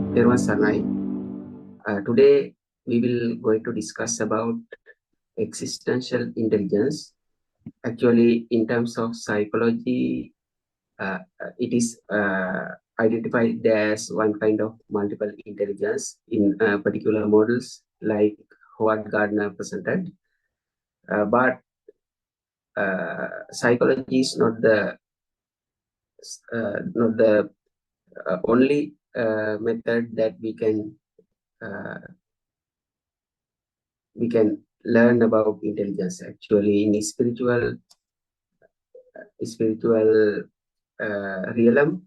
Terwan Sarnai. Today we will going to discuss about existential intelligence. Actually, in terms of psychology, it is identified as one kind of multiple intelligence in particular models like Howard Gardner presented. But psychology is not the only method that we can learn about intelligence. Actually, in spiritual realm,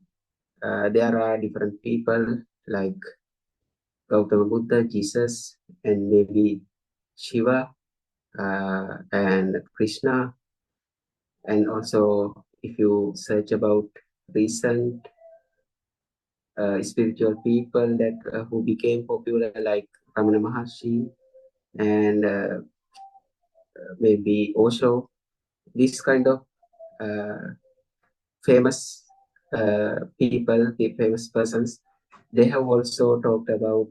there are different people like Gautama Buddha, Jesus, and maybe Shiva and Krishna. And also, if you search about recent spiritual people that who became popular, like Ramana Maharshi and maybe Osho, this kind of uh, famous people, the famous persons, they have also talked about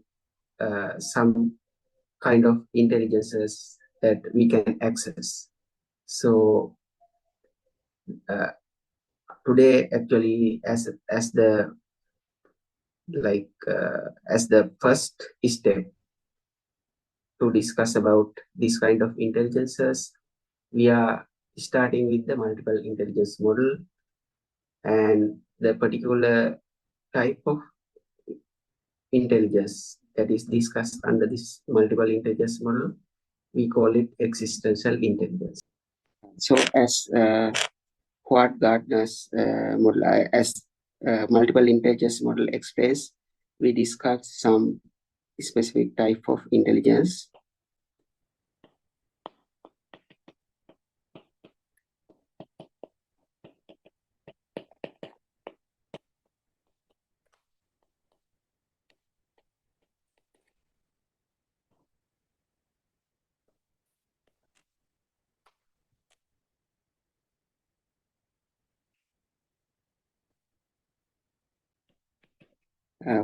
some kind of intelligences that we can access. So uh, today, actually, as the first step to discuss about this kind of intelligences, we are starting with the multiple intelligence model and the particular type of intelligence that is discussed under this multiple intelligence model. We call it existential intelligence. So, as what Gardner's model, as multiple intelligence model explains, we discuss some specific type of intelligence.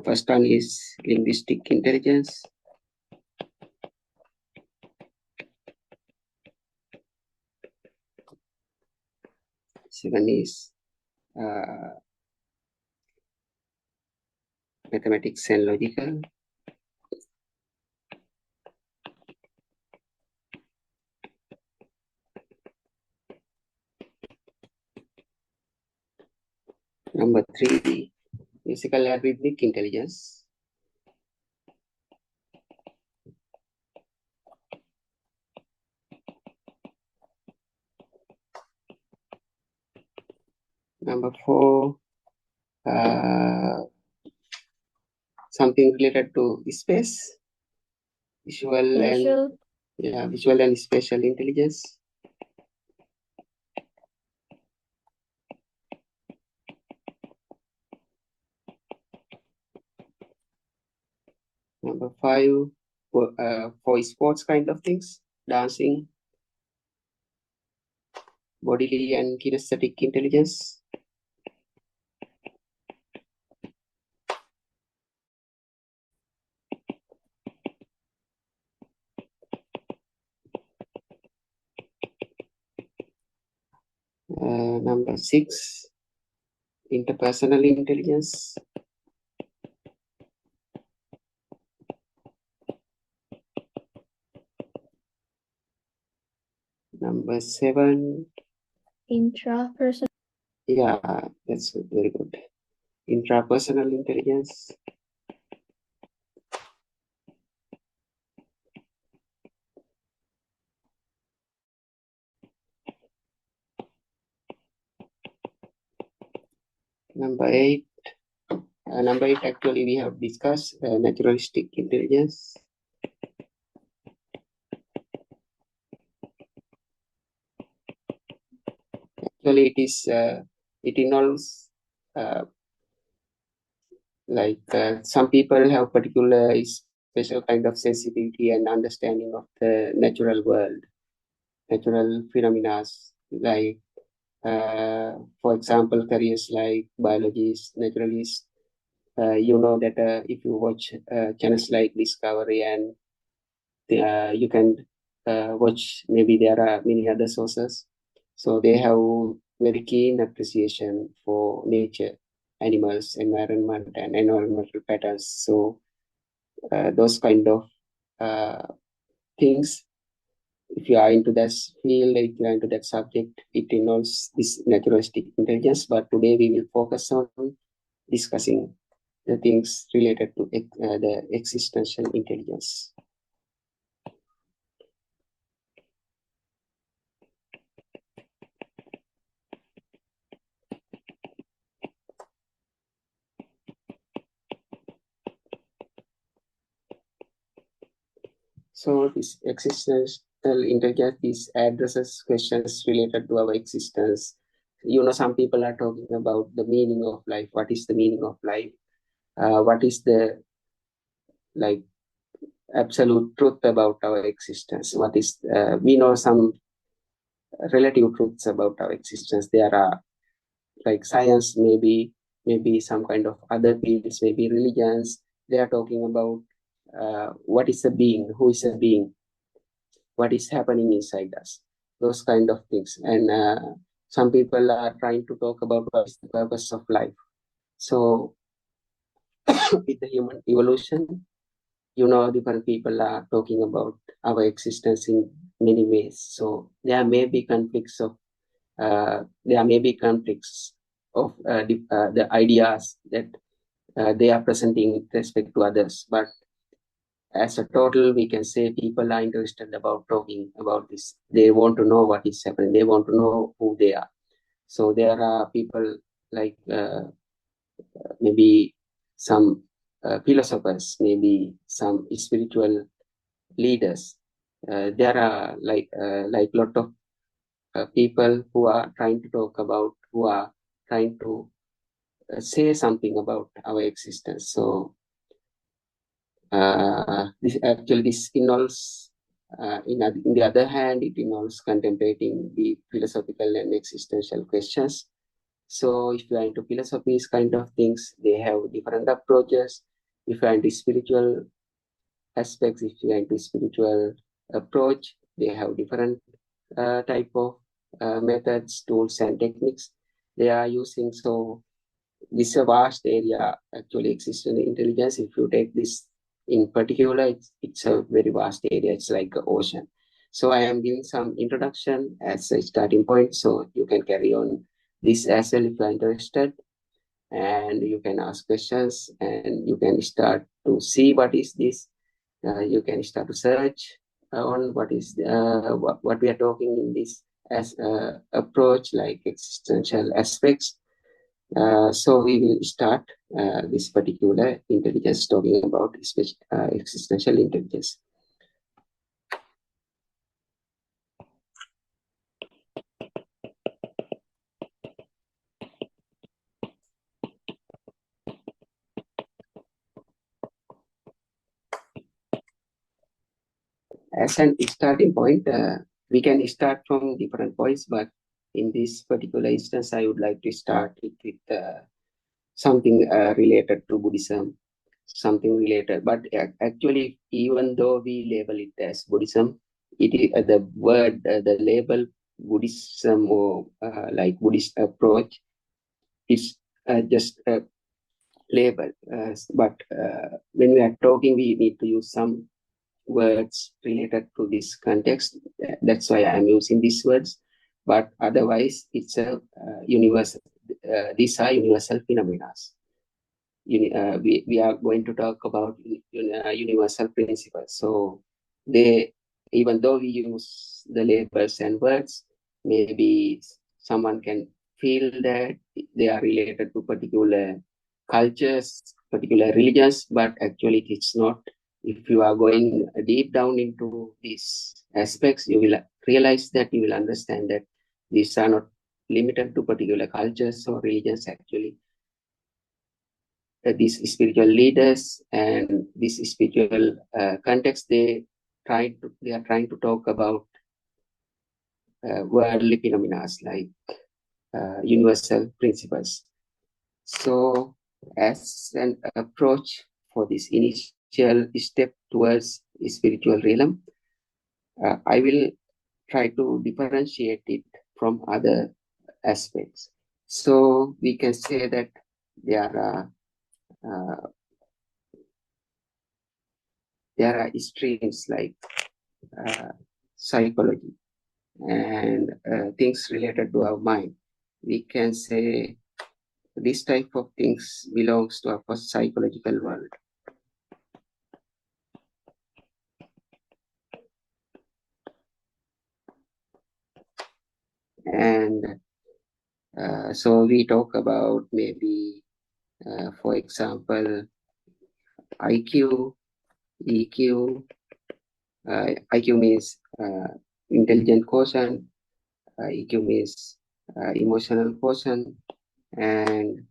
First one is linguistic intelligence. Second is mathematics and logical. Number 3, physical and rhythmic intelligence. Number 4, something related to space, visual and spatial intelligence. Number 5, for sports kind of things, dancing, bodily and kinesthetic intelligence. Number 6, interpersonal intelligence. Number 7, intrapersonal. Yeah, that's very good. Intrapersonal intelligence. Number 8, actually we have discussed naturalistic intelligence. Actually, it involves some people have particular special kind of sensitivity and understanding of the natural world, natural phenomena, like for example, careers like biologists, naturalists, you know that if you watch channels like Discovery and you can watch, maybe there are many other sources. So they have very keen appreciation for nature, animals, environment, and environmental patterns. So those kind of uh, things, if you are into that field, if you are into that subject, it involves this naturalistic intelligence. But today we will focus on discussing the things related to the existential intelligence. So this existential intelligence is addresses questions related to our existence. You know, some people are talking about the meaning of life. What is the meaning of life? What is the like absolute truth about our existence? What is we know some relative truths about our existence. There are like science, maybe some kind of other fields, maybe religions. They are talking about what is a being, who is a being, what is happening inside us, those kind of things. And some people are trying to talk about what is the purpose of life. So with the human evolution, you know, different people are talking about our existence in many ways. So there may be conflicts of the ideas that they are presenting with respect to others. But as a total, we can say people are interested about talking about this. They want to know what is happening. They want to know who they are. So there are people like maybe some philosophers, maybe some spiritual leaders. There are like lot of people who are trying to talk about, who are trying to say something about our existence. So this involves, in the other hand, it involves contemplating the philosophical and existential questions. So if you are into philosophies kind of things, they have different approaches. If you are into spiritual aspects, if you are into spiritual approach, they have different type of methods, tools, and techniques they are using. So this is a vast area, actually, existential intelligence. If you take this in particular, it's a very vast area. It's like an ocean. So I am giving some introduction as a starting point. So you can carry on this as well if you're interested. And you can ask questions and you can start to see what is this. You can start to search on what we are talking in this as approach, like existential aspects. So we will start this particular intelligence talking about existential intelligence. As an starting point, we can start from different points, but in this particular instance, I would like to start with something related to Buddhism, something related. But actually, even though we label it as Buddhism, it is the word, the label Buddhism or like Buddhist approach is just a label. But when we are talking, we need to use some words related to this context. That's why I'm using these words. But otherwise, it's a universal. These are universal phenomena. We are going to talk about universal principles. So they, even though we use the labels and words, maybe someone can feel that they are related to particular cultures, particular religions, but actually it's not. If you are going deep down into these aspects, you will realize that you will understand that these are not limited to particular cultures or religions. Actually, these spiritual leaders and this spiritual context, they are trying to talk about worldly phenomena like universal principles. So as an approach for this initial step towards spiritual realm. I will try to differentiate it from other aspects. So we can say that there are streams like psychology and things related to our mind. We can say this type of things belongs to our psychological world. And so we talk about maybe, for example, IQ, EQ. IQ means intelligent quotient, EQ means emotional quotient, and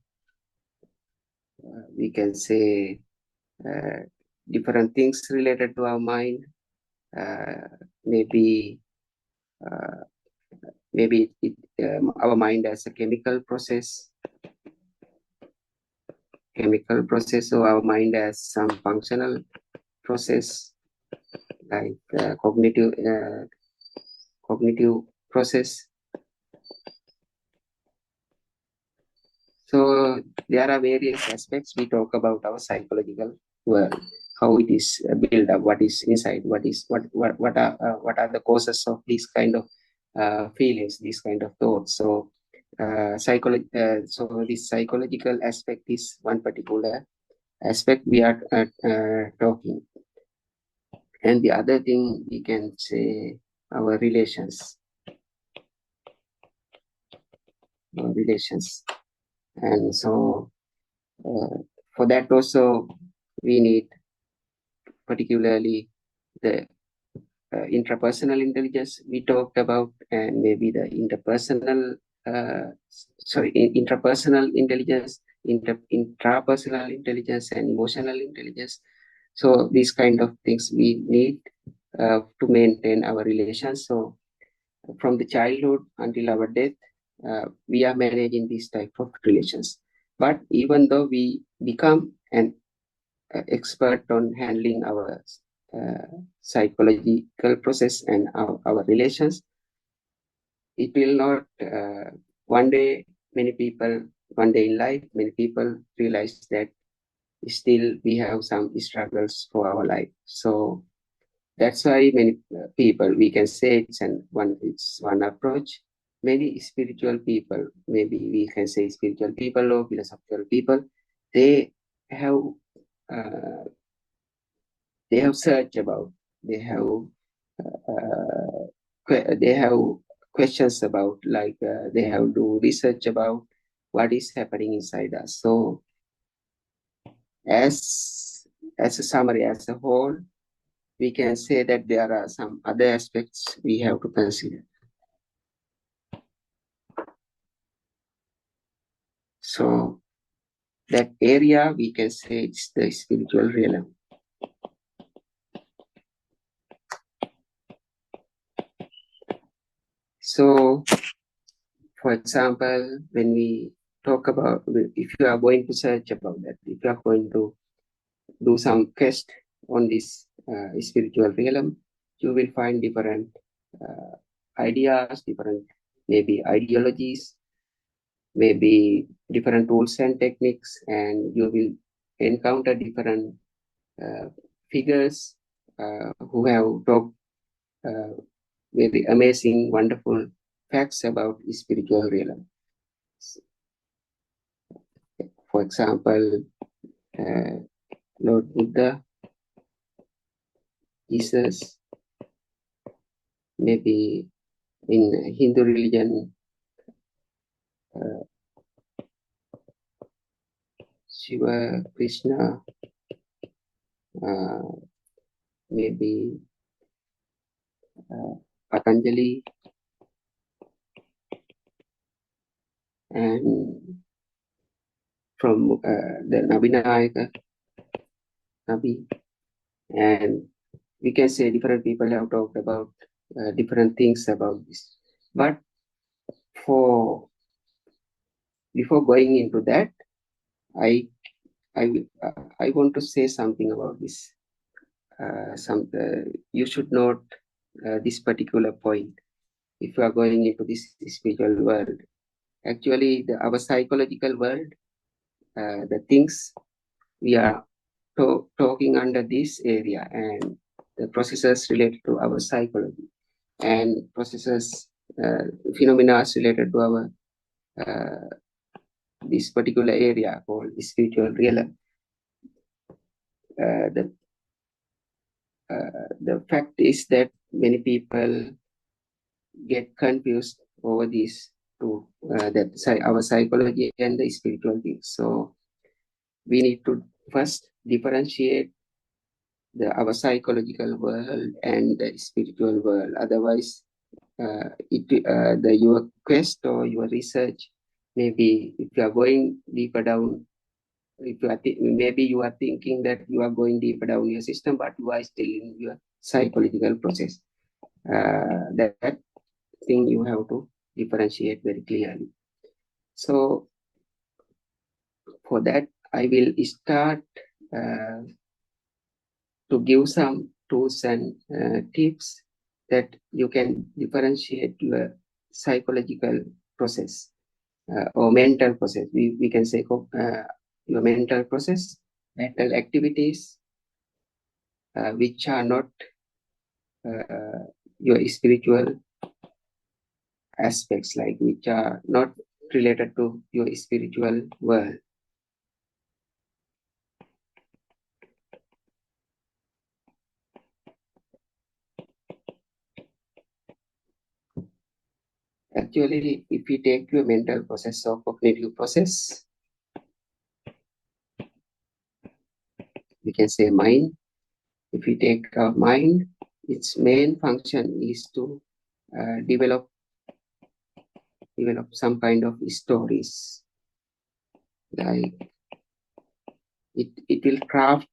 we can say uh, different things related to our mind. Maybe uh, our mind as a chemical process, so our mind has some functional process like cognitive process. So there are various aspects we talk about our psychological world, how it is built up, what is inside, what are the causes of these kind of feelings, these kind of thoughts. So so this psychological aspect is one particular aspect we are talking, and the other thing we can say our relations, and so for that also we need particularly the intrapersonal intelligence we talked about, and maybe the intrapersonal intelligence, intrapersonal intelligence, and emotional intelligence. So these kind of things we need to maintain our relations. So from the childhood until our death, we are managing these type of relations. But even though we become an expert on handling our psychological process and our relations, it will not one day one day in life many people realize that still we have some struggles for our life. So that's why many people, we can say it's one approach. Many spiritual people, maybe we can say spiritual people or philosophical people, they have uh, they have searched about, they have they have questions about, like they have do research about what is happening inside us. So as a summary, as a whole, we can say that there are some other aspects we have to consider. So that area we can say it's the spiritual realm. So for example, when we talk about, if you are going to search about that, if you are going to do some quest on this spiritual realm, you will find different ideas, different maybe ideologies, maybe different tools and techniques, and you will encounter different figures who have talked very amazing, wonderful facts about the spiritual realm. For example, uh, Lord Buddha, Jesus, maybe in Hindu religion, Shiva, Krishna, uh, maybe Patanjali, and from the Nabinayaka, Nabi, and we can say different people have talked about different things about this. But for before going into that, I I want to say something about this. You should note this particular point. If you are going into this spiritual world, actually, our psychological world, the things we are talking under this area, and the processes related to our psychology, and processes, phenomena related to our this particular area called spiritual realm. The the fact is that many people get confused over these two, our psychology and the spiritual things. So we need to first differentiate our psychological world and the spiritual world. Otherwise, your quest or your research, maybe if you are going deeper down, if you are maybe you are thinking that you are going deeper down your system, but you are still in your psychological process. That thing you have to differentiate very clearly. So for that, I will start to give some tools and tips that you can differentiate your psychological process or mental process. We can say your mental process, mental activities, which are not your spiritual aspects, like which are not related to your spiritual world. Actually, if we take your mental process or cognitive process, we can say mind. If we take our mind, its main function is to develop some kind of stories. Like it will craft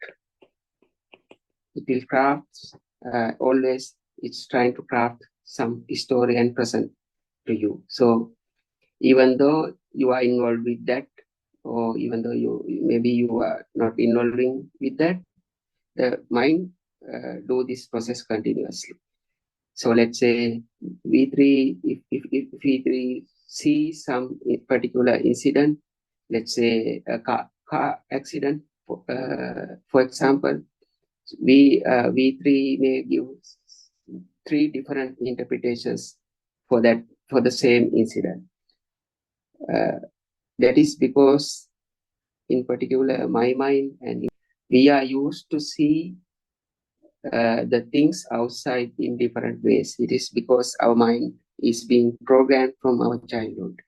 always. It's trying to craft some story and present to you. So even though you are involved with that, or even though you are not involving with that, the mind do this process continuously. So let's say if we see some particular incident, let's say a car accident, for example, we may give three different interpretations for the same incident. That is because, in particular, my mind and we are used to see the things outside in different ways. It is because our mind is being programmed from our childhood.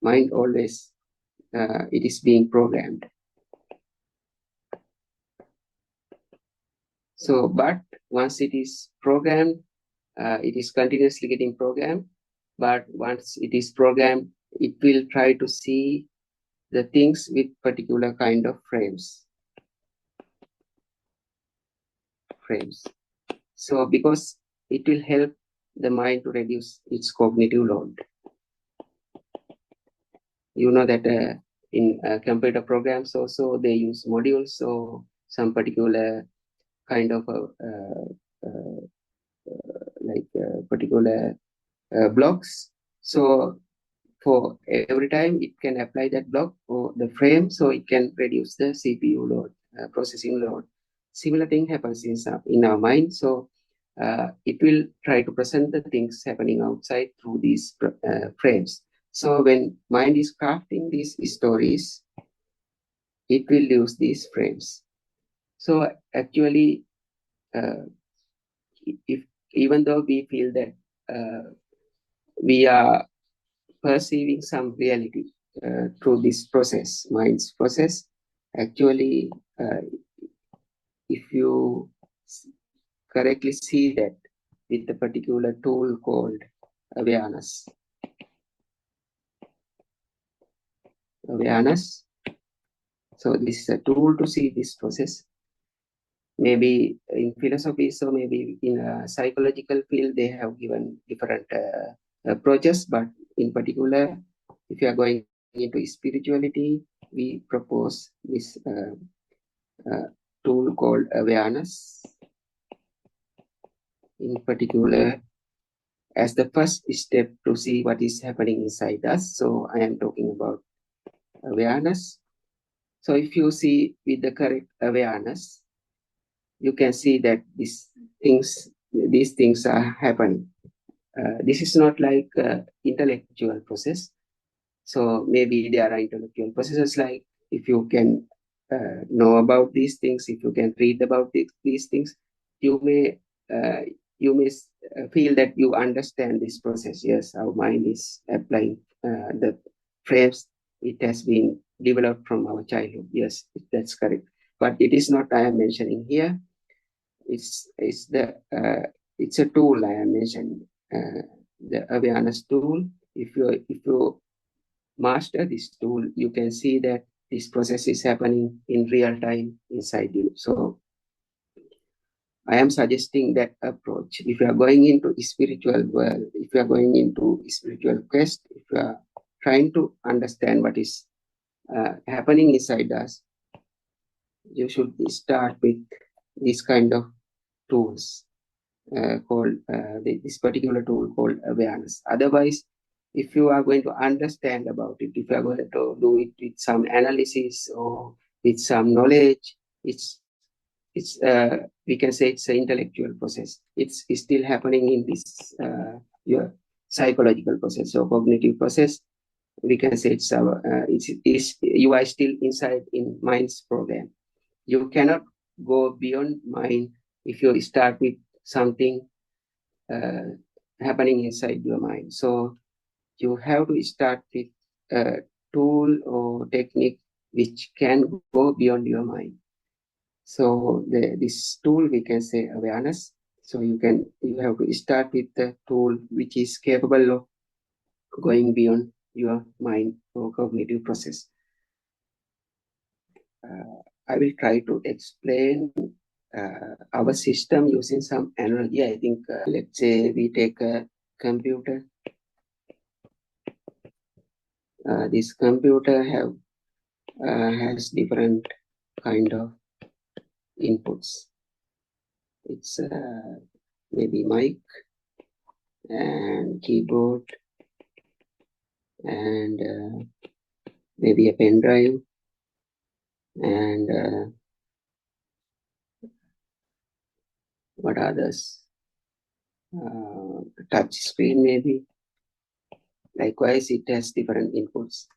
Mind always it is being programmed. So, but once it is programmed, it is continuously getting programmed. But once it is programmed, it will try to see the things with particular kind of frames. So because it will help the mind to reduce its cognitive load. You know that in computer programs also they use modules, so some particular kind of particular blocks. So for every time it can apply that block or the frame, so it can reduce the CPU load, processing load. Similar thing happens in our mind. So it will try to present the things happening outside through these frames. So when mind is crafting these stories, it will use these frames. So actually, if even though we feel that we are perceiving some reality through this process, mind's process, actually, if you correctly see that with a particular tool called awareness. So this is a tool to see this process. Maybe in philosophy, so maybe in a psychological field, they have given different approaches. But in particular, if you are going into spirituality, we propose this tool called awareness, in particular, as the first step to see what is happening inside us. So I am talking about awareness. So if you see with the correct awareness, you can see that these things are happening. This is not like intellectual process. So maybe there are intellectual processes like if you can know about these things, if you can read about these things, you may uh, feel that you understand this process. Yes, our mind is applying the frames. It has been developed from our childhood. Yes, that's correct. But it is not I am mentioning here. It's a tool I am mentioning. The awareness tool. If you master this tool, you can see that this process is happening in real time inside you. So I am suggesting that approach. If you are going into spiritual world, if you are going into spiritual quest, if you are trying to understand what is happening inside us, you should start with this kind of tools this particular tool called awareness. Otherwise, if you are going to understand about it, if you are going to do it with some analysis or with some knowledge, it's we can say it's an intellectual process. It's still happening in this your psychological process or cognitive process. We can say it's you are still inside in mind's program. You cannot go beyond mind if you start with something uh, happening inside your mind. So you have to start with a tool or technique which can go beyond your mind. So this tool we can say awareness. So you have to start with the tool which is capable of going beyond your mind or cognitive process. I will try to explain our system using some analogy. I think let's say we take a computer. This computer has different kind of inputs. It's maybe mic and keyboard and maybe a pen drive and what others? Touch screen maybe. Likewise, it has different inputs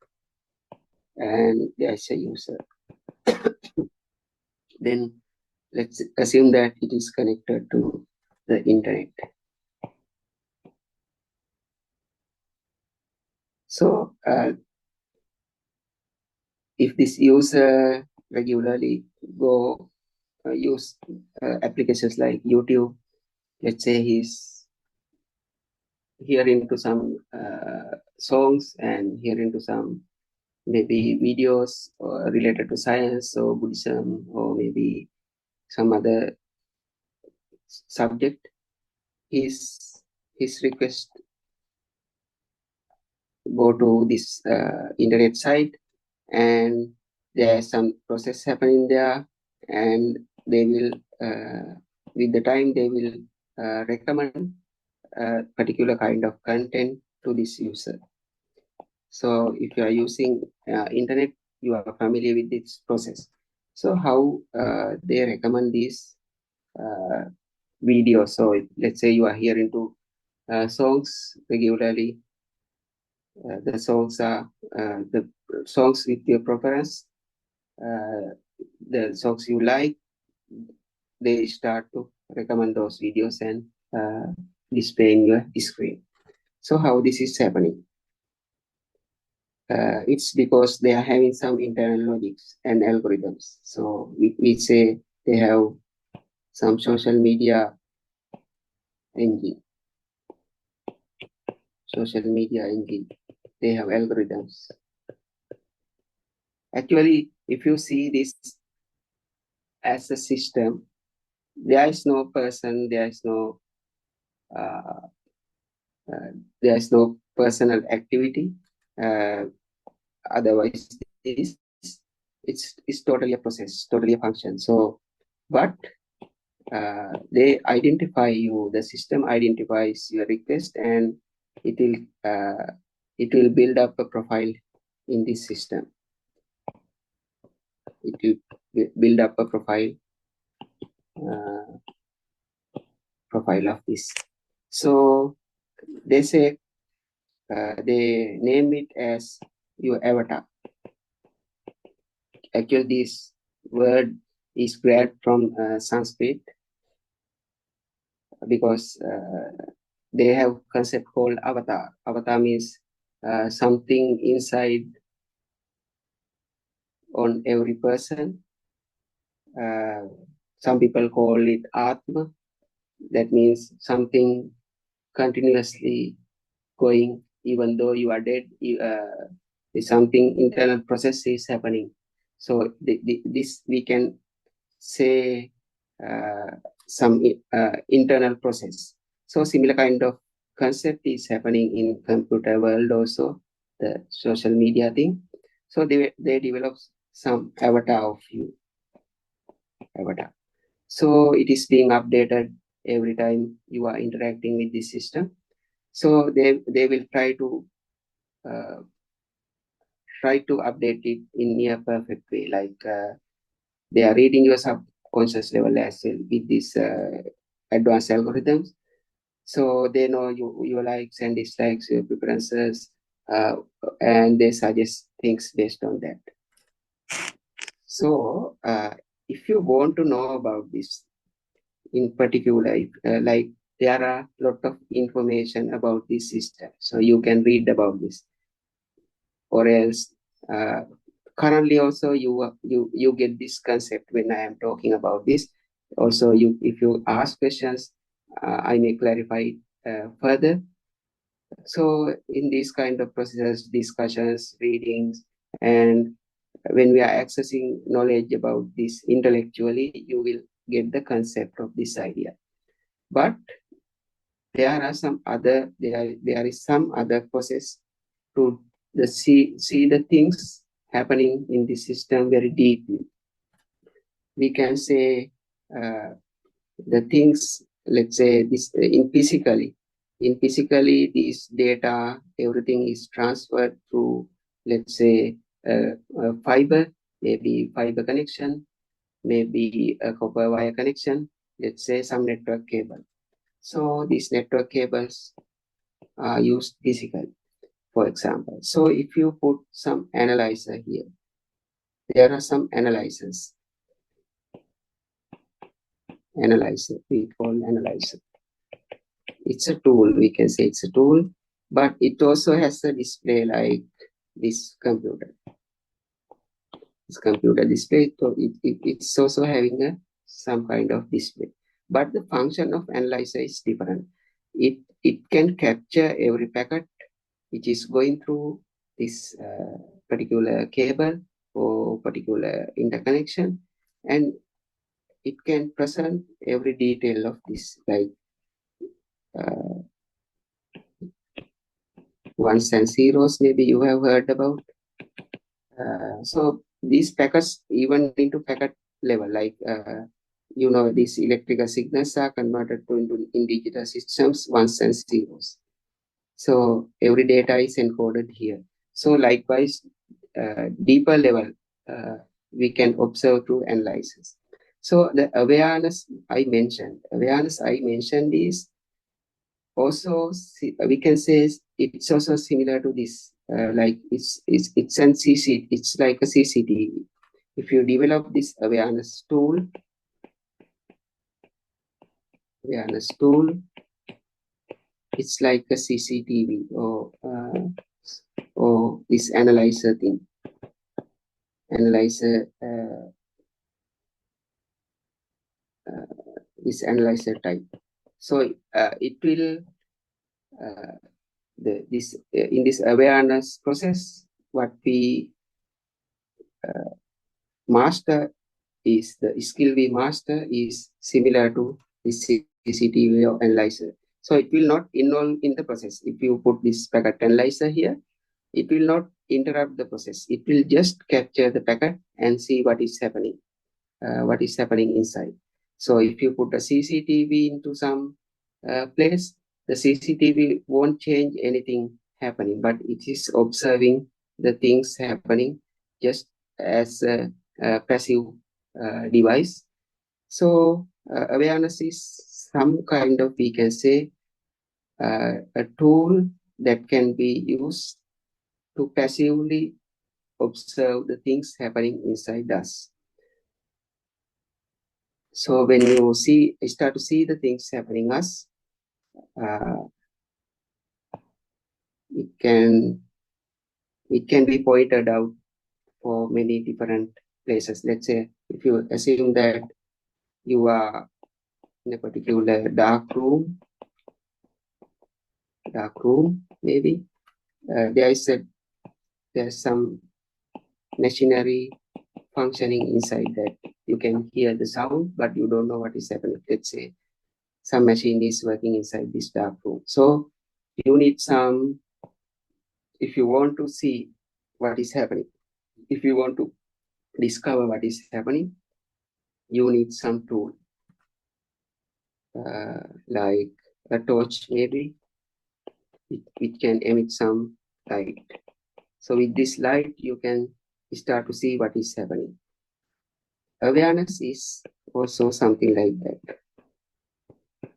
and there's a user. Then let's assume that it is connected to the internet. So if this user regularly go use applications like YouTube, let's say he's hearing to some songs and hearing to some maybe videos related to science or Buddhism or maybe some other subject, his request go to this internet site and there's some process happening there and they will with the time they will recommend a particular kind of content to this user. So if you are using internet, you are familiar with this process. So how they recommend these uh, videos. So let's say you are hearing to songs regularly. The songs are the songs with your preference. The songs you like, they start to recommend those videos and display in your screen. So how this is happening? It's because they are having some internal logics and algorithms. So we say they have some social media engine, social media engine. They have algorithms. Actually, if you see this as a system, there is no person, uh, there is no personal activity. Uh, Otherwise, this it's totally a process, totally a function. So, but they identify you. The system identifies your request, and it will uh, it will build up a profile in this system. It will build up a uh, profile of this. So they say they name it as your avatar. Actually, this word is grabbed from Sanskrit because they have concept called avatar. Avatar means something inside on every person. Uh, some people call it Atma. That means something continuously going, even though you are dead. Something internal process is happening. So this we can say uh, some internal process. So similar kind of concept is happening in computer world also, the social media thing. So they develop some avatar of you, avatar. So it is being updated every time you are interacting with the system. So they will uh, try to update it in near perfect way, like they are reading your subconscious level as well with these advanced algorithms. So they know your likes and dislikes, your preferences, uh, and they suggest things based on that. So if you want to know about this in particular, like there are a lot of information about this system, so you can read about this, or else uh, currently also you get this concept when I am talking about this. Also, you if you ask questions, I may clarify further. So in these kind of processes, discussions, readings, and when we are accessing knowledge about this intellectually, you will get the concept of this idea. But there is some other process to see the things happening in the system very deeply. We can say uh, the things, let's say this in physically this data, everything is transferred through, let's say, fiber, maybe fiber connection, maybe a copper wire connection, let's say some network cable. So these network cables are used physically, for example. So if you put some analyzer here, there are some analyzer, we call analyzer. It's a tool, we can say it's a tool, but it also has a display like this computer. This computer display, so it's also having some kind of display. But the function of analyzer is different. It can capture every packet which is going through this particular cable or particular interconnection, and it can present every detail of this, like uh, ones and zeros, maybe you have heard about. So these packets even into packet level, like these electrical signals are converted to into in digital systems ones and zeros. So every data is encoded here. So likewise, deeper level we can observe through analysis. So the awareness I mentioned is also we can say it's also similar to this. Like it's an CC, it's like a CCTV. If you develop this awareness tool, it's like a CCTV or this analyzer thing, analyzer this analyzer type. So it will this in this awareness process, what we master is the skill we master is similar to the CCTV or analyzer. So it will not involve in the process. If you put this packet analyzer here, it will not interrupt the process. It will just capture the packet and see what is happening inside. So if you put a CCTV into some place, the CCTV won't change anything happening, but it is observing the things happening just as a passive device. So awareness is some kind of, we can say, a tool that can be used to passively observe the things happening inside us. So when you start to see the things happening us, uh, it can be pointed out for many different places. Let's say if you assume that you are in a particular dark room maybe, there's some machinery functioning inside that. You can hear the sound, but you don't know what is happening. Let's say some machine is working inside this dark room. So you need some, if you want to see what is happening, if you want to discover what is happening, you need some tool, like a torch maybe. It can emit some light. So with this light, you can start to see what is happening. Awareness is also something like that.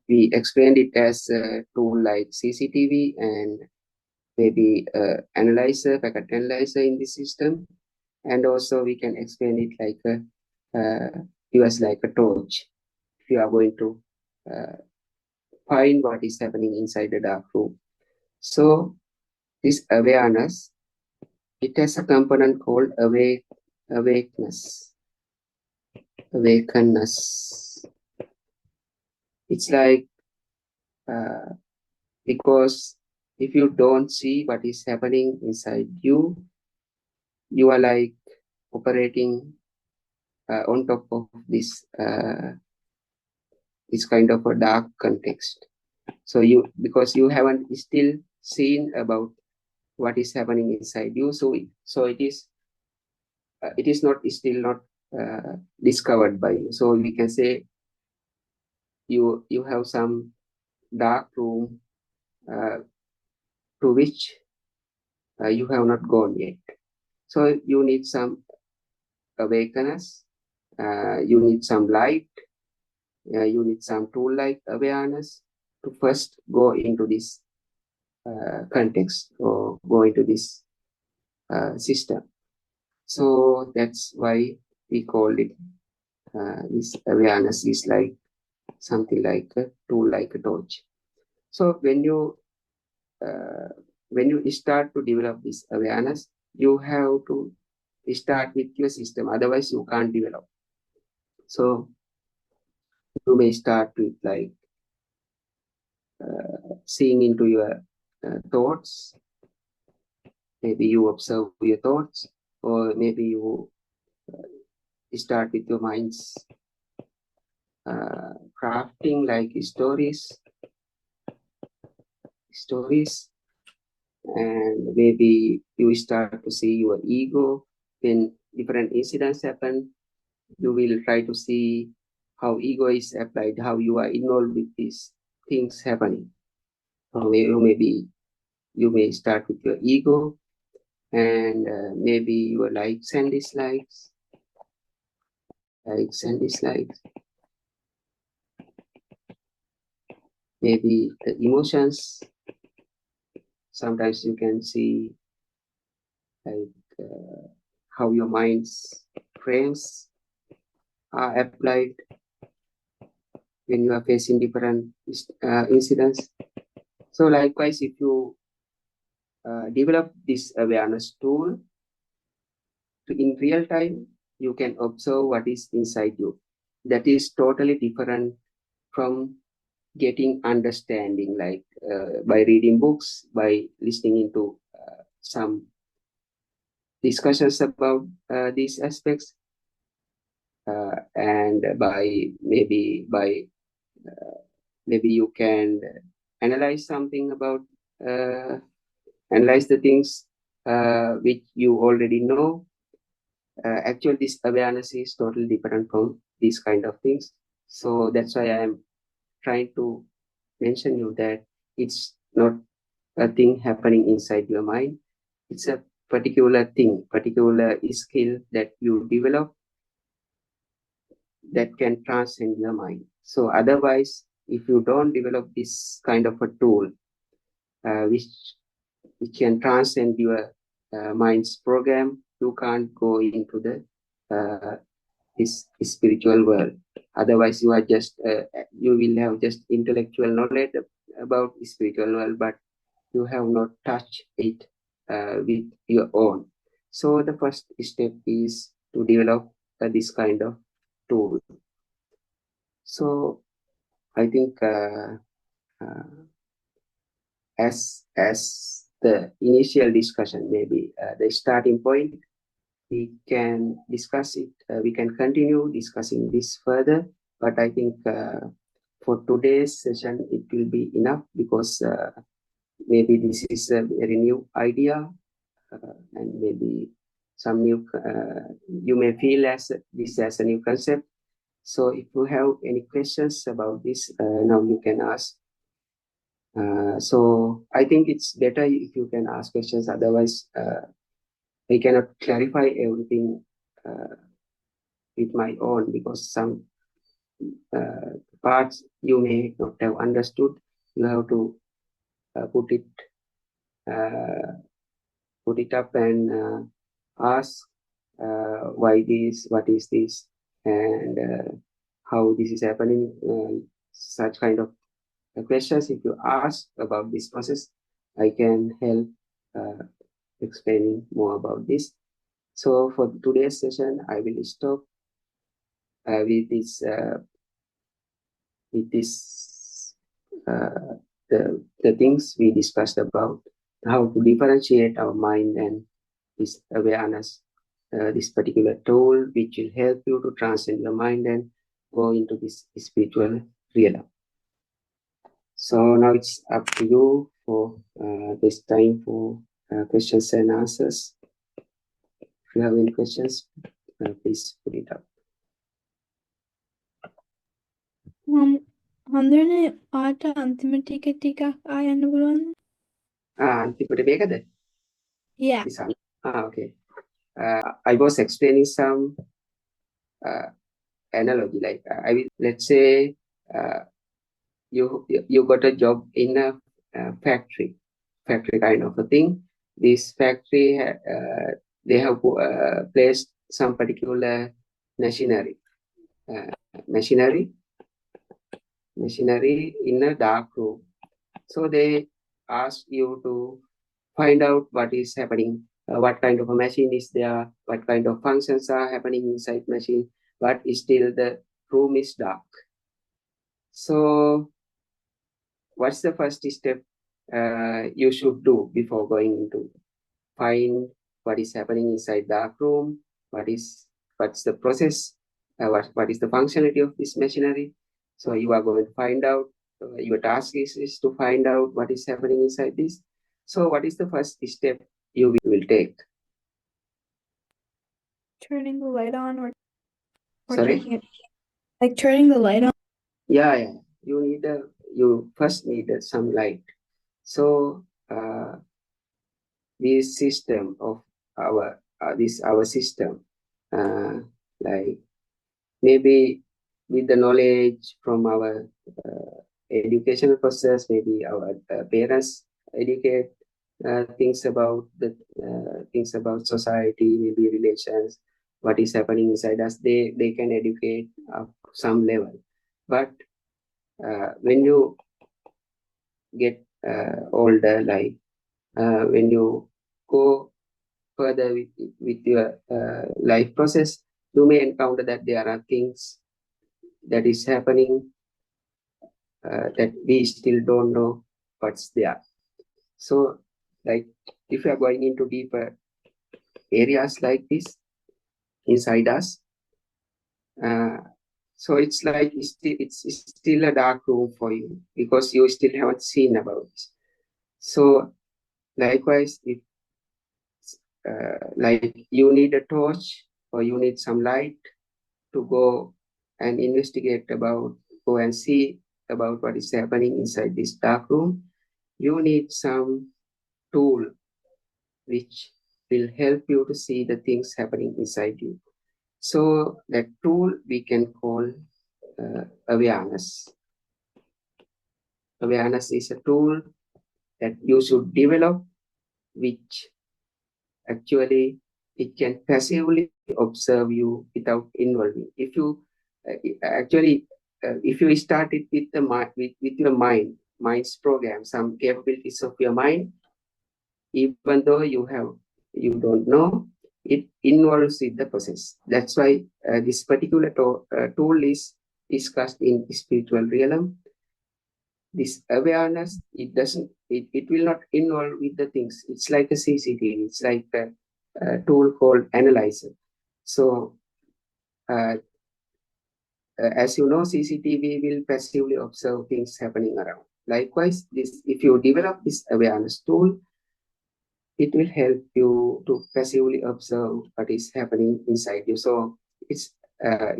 We explained it as a tool like CCTV and maybe analyzer, packet analyzer in the system. And also we can explain it like use like a torch. If you are going to uh, find what is happening inside the dark room. So this awareness, it has a component called awakeness. Awakenness. It's like because if you don't see what is happening inside you, you are like operating on top of this kind of a dark context. So because you haven't still seen about what is happening inside you, so it is not still not discovered by you. So we can say you have some dark room uh, to which you have not gone yet. So you need some awakeness, you need some light, you need some tool like awareness to first go into this context or go into this system. So that's why we call it this awareness is like something like a tool, like a torch. So uh, when you start to develop this awareness, you have to start with your system. Otherwise, you can't develop. So you may start with like seeing into your thoughts. Maybe you observe your thoughts, or maybe you start with your mind's crafting like stories, and maybe you start to see your ego when different incidents happen. You will try to see how ego is applied, how you are involved with these things happening. Or maybe you may start with your ego, and maybe your likes and dislikes, maybe the emotions. Sometimes you can see like how your mind's frames are applied when you are facing different incidents. So likewise, if you develop this awareness tool, to in real time, you can observe what is inside you. That is totally different from getting understanding, like by reading books, by listening into some discussions about these aspects, and maybe you can analyze something about analyze the things which you already know. Actually, this awareness is totally different from these kind of things. So that's why I am trying to mention you that it's not a thing happening inside your mind. It's a particular thing, particular skill that you develop that can transcend your mind. So otherwise, if you don't develop this kind of a tool, which can transcend your mind's program, you can't go into the this spiritual world. Otherwise, you are just you will have just intellectual knowledge about spiritual world, but you have not touched it with your own. So the first step is to develop this kind of tool. So I think as the initial discussion, maybe the starting point, we can discuss it. We can continue discussing this further, but I think for today's session it will be enough because maybe this is a very new idea and maybe some new. You may feel as this as a new concept. So if you have any questions about this, now you can ask. So I think it's better if you can ask questions. Otherwise, I cannot clarify everything with my own because some parts you may not have understood. You have to put it up and ask why this, what is this, and how this is happening. Such kind of questions. If you ask about this process, I can help explaining more about this. So for today's session, I will stop with this the things we discussed about how to differentiate our mind and this awareness, this particular tool which will help you to transcend your mind and go into this spiritual realm. So now it's up to you for this time for questions and answers. If you have any questions, please put it up. හඳුනන පාට අන්තිම ටික ටිකක් ආයන්න පුළුවන්ද? අන්තිමට මේකද? Yeah. Okay. I was explaining some analogy, like I will, let's say you got a job in a factory kind of a thing. This factory they have placed some particular machinery in a dark room. So they ask you to find out what is happening, what kind of a machine is there, what kind of functions are happening inside machine, but still the room is dark. So what's the first step you should do before going into find what is happening inside dark room? What's the process? What is the functionality of this machinery? So you are going to find out. Your task is to find out what is happening inside this. So what is the first step you will take? Turning the light on or Sorry? taking it, like turning the light on. Yeah. You first need some light. So this system of our system, like maybe with the knowledge from our educational process, maybe our parents educate things about society, maybe relations, what is happening inside us. They can educate up some level, but when you get older, like when you go further with your life process, you may encounter that there are things that is happening that we still don't know what's there. So, like if you are going into deeper areas like this inside us, so it's like it's still a dark room for you because you still haven't seen about this. So likewise, if like you need a torch or you need some light to go and investigate about, go and see about what is happening inside this dark room. You need some tool which will help you to see the things happening inside you. So that tool we can call awareness. Awareness is a tool that you should develop, which actually it can passively observe you without involving. If you actually, if you start it with the with your mind's program, some capabilities of your mind, even though you don't know, it involves with the process. That's why this particular tool is discussed in spiritual realm. This awareness, it will not involve with the things. It's like a CCTV. It's like a tool called analyzer. So as you know, CCTV will passively observe things happening around. Likewise, this, if you develop this awareness tool, it will help you to passively observe what is happening inside you. So it's a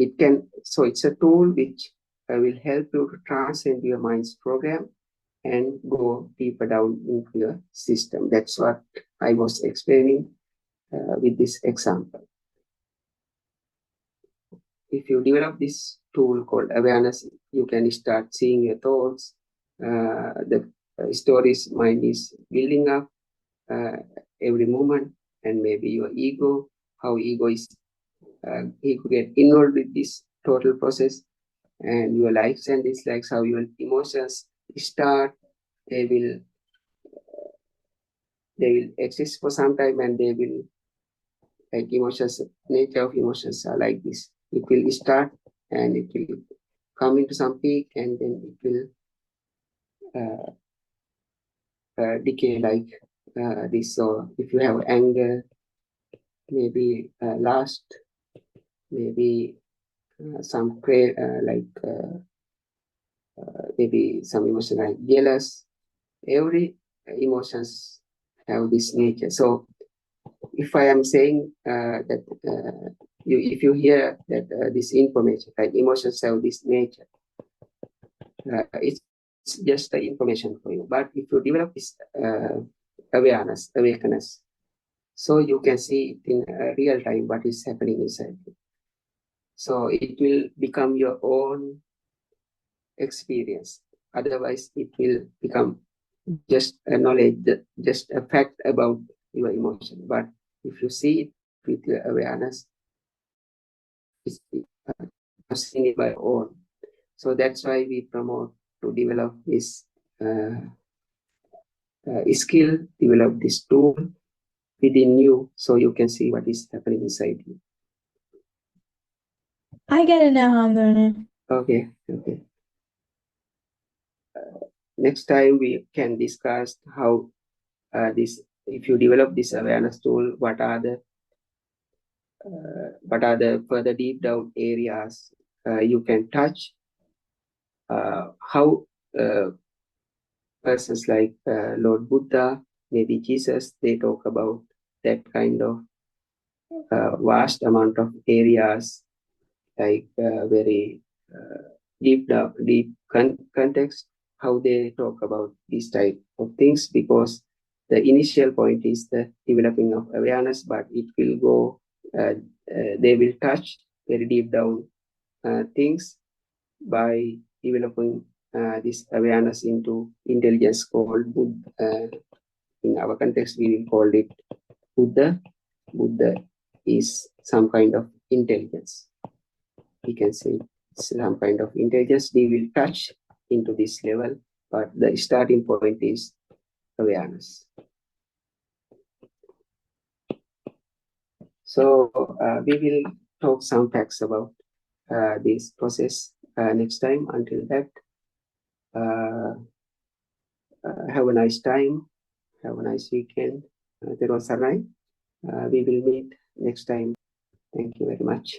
tool which will help you to transcend your mind's program and go deeper down into your system. That's what I was explaining with this example. If you develop this tool called awareness, you can start seeing your thoughts. The stories mind is building up every moment, and maybe your ego, how ego is, ego get involved with this total process, and your likes and dislikes, how your emotions start. They will exist for some time, and they will, like emotions, nature of emotions are like this. It will start and it will come into some peak, and then it will decay like this. So if you have anger, maybe lust, maybe some prayer, maybe some emotion like jealous. Every emotions have this nature. So if I am saying that if you hear that this information, like emotions have this nature, it's just the information for you. But if you develop this awareness, so you can see it in real time what is happening inside you. So it will become your own experience. Otherwise, it will become just a knowledge, just a fact about your emotion. But if you see it with your awareness, it's seeing it by own. So that's why we promote to develop this skill, develop this tool within you, so you can see what is happening inside you. I get it now. I'm learning. Okay. Next time we can discuss how this, if you develop this awareness tool, what are the further deep down areas you can touch, how persons like Lord Buddha, maybe Jesus, they talk about that kind of vast amount of areas, like very deep context, how they talk about these type of things, because the initial point is the developing of awareness, but it will go, they will touch very deep down things by developing this awareness into intelligence called Buddha. In our context, we will call it Buddha. Buddha is some kind of intelligence. We can say some kind of intelligence. They will touch into this level, but the starting point is awareness. So we will talk some facts about this process next time. Until that, have a nice time. Have a nice weekend. We will meet next time. Thank you very much.